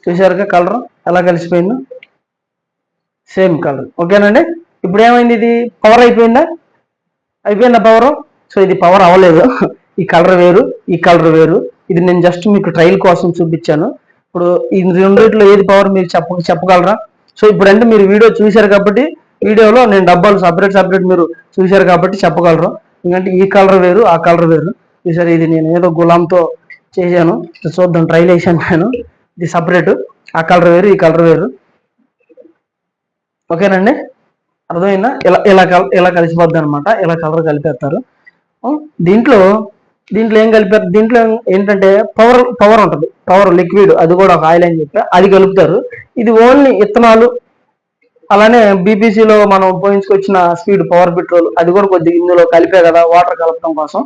చూశారుగా కలర్ ఎలా కలిసిపోయిందో, సేమ్ కలర్. ఓకేనండి. ఇప్పుడు ఏమైంది, ఇది పవర్ అయిపోయిందా పవర్. సో ఇది పవర్ అవ్వలేదు. ఈ కలర్ వేరు, ఈ కలర్ వేరు. ఇది నేను జస్ట్ మీకు ట్రయల్ కోసం చూపించాను. ఇప్పుడు ఈ రెండిట్లో ఏది పవర్ మీరు చెప్పగలరా? సో ఇప్పుడంటే మీరు వీడియో చూశారు కాబట్టి, వీడియోలో నేను డబ్బాలు సపరేట్ మీరు చూశారు కాబట్టి చెప్పగలరు. ఎందుకంటే ఈ కలర్ వేరు, ఆ కలర్ వేరు. చూసారు, ఇది నేను ఏదో గులాంతో చేశాను, చూద్దాం, ట్రైల్ వేసాను నేను. ఇది సపరేట్, ఆ కలర్ వేరు, ఈ కలర్ వేరు. ఓకేనండి, అర్థమైందా? ఇలా కలిసిపోద్ది అనమాట. ఇలా కలర్ కలిపేస్తారు. దీంట్లో ఏం కలిపారు, దీంట్లో ఏంటంటే పవర్ ఉంటుంది, పవర్ లిక్విడ్, అది కూడా ఒక ఆయిల్ అని చెప్పి అది కలుపుతారు. ఇది ఓన్లీ విత్తనాలు. అలానే బీపీసీలో మనం పోయించుకొచ్చిన స్పీడ్ పవర్ పెట్రోల్, అది కూడా కొద్దిగా ఇందులో కలిపే కదా, వాటర్ కలపడం కోసం,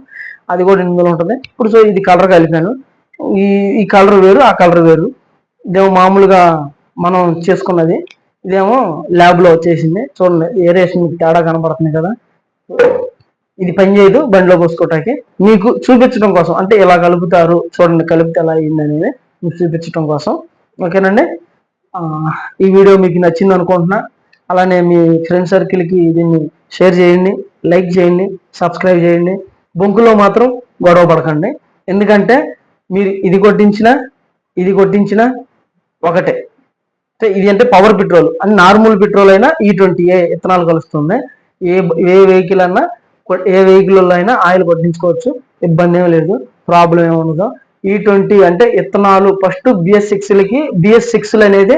అది కూడా ఇందులో ఉంటుంది. ఇప్పుడు సో ఇది కలర్ కలిపాను. ఈ కలర్ వేరు, ఆ కలర్ వేరు. ఇదేమో మామూలుగా మనం చేసుకున్నది, ఇదేమో ల్యాబ్లో వచ్చేసింది. చూడండి ఏరేషన్ తేడా కనబడుతుంది కదా. ఇది పని చేయదు బండిలో పోసుకోవటానికి, మీకు చూపించడం కోసం. అంటే ఇలా కలుపుతారు, చూడండి కలిపితే ఎలా అయింది అనేది మీకు చూపించడం కోసం. ఓకేనండి. ఈ వీడియో మీకు నచ్చింది అనుకుంటున్నా. అలానే మీ ఫ్రెండ్ సర్కిల్కి దీన్ని షేర్ చేయండి, లైక్ చేయండి, సబ్స్క్రైబ్ చేయండి. బొంకులో మాత్రం గొడవ పడకండి. ఎందుకంటే మీరు ఇది కొట్టించిన ఒకటే. ఇది అంటే పవర్ పెట్రోల్ అని, నార్మల్ పెట్రోల్ అయినా E20 ఇథనాల్ కలుస్తుంది. ఏ వెహికల్ అన్నా, ఏ వెహికల్ అయినా ఆయిల్ కొట్టించుకోవచ్చు, ఇబ్బంది ఏమీ లేదు, ప్రాబ్లం ఏమి ఉండదు. E20 అంటే ఇథనాలు. ఫస్ట్ BS6 అనేది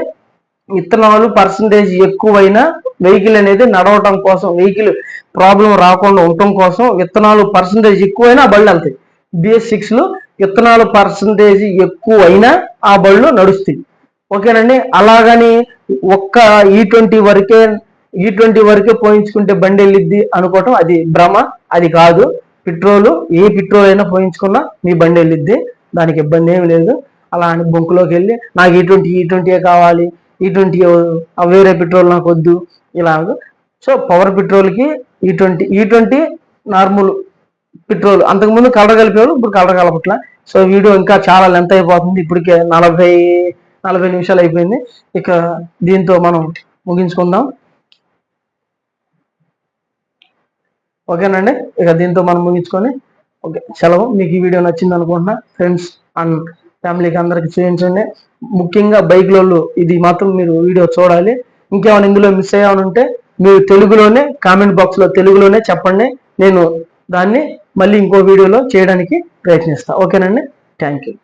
ఇథనాలు పర్సంటేజ్ ఎక్కువైనా వెహికల్ అనేది నడవటం కోసం, వెహికల్ ప్రాబ్లం రాకుండా ఉండటం కోసం విత్తనాలు పర్సంటేజ్ ఎక్కువైనా ఆ బళ్ళు వెళ్తాయి. BS6లో విత్తనాలు పర్సంటేజ్ ఎక్కువైనా ఆ బళ్ళు నడుస్తాయి. ఓకేనండి. అలాగని ఒక్క E20 వరకే పోయించుకుంటే బండి వెళ్ళిద్ది అనుకోవటం అది భ్రమ, అది కాదు. ఏ పెట్రోల్ అయినా పోయించుకున్నా మీ బండి వెళ్ళిద్ది, దానికి ఇబ్బంది ఏమి లేదు. అలా అని బొంకులోకి వెళ్ళి నాకు E20 కావాలి, E20 వేరే పెట్రోల్ నాకు వద్దు, ఇలా. సో పవర్ పెట్రోల్కి E20 నార్మల్ పెట్రోల్. అంతకుముందు కలర్ కలిపేవాళ్ళు, ఇప్పుడు కలర్ కలపట్ల. సో వీడియో ఇంకా చాలా లెంత్ అయిపోతుంది, ఇప్పటికే 40 నిమిషాలు అయిపోయింది. ఇక దీంతో మనం ముగించుకుందాం. ఓకేనండి, ఇక దీంతో మనం ముగించుకొని ఓకే సెలవు. మీకు ఈ వీడియో నచ్చింది అనుకుంటున్నా. ఫ్రెండ్స్ అండ్ ఫ్యామిలీకి అందరికి చూపించండి. ముఖ్యంగా బైక్లలో ఇది మాత్రం మీరు వీడియో చూడాలి. ఇంకేమైనా ఇందులో మిస్ అయ్యామని ఉంటే మీరు తెలుగులోనే కామెంట్ బాక్స్లో తెలుగులోనే చెప్పండి. నేను దాన్ని మళ్ళీ ఇంకో వీడియోలో చేయడానికి ప్రయత్నిస్తాను. ఓకేనండి, థ్యాంక్ యూ.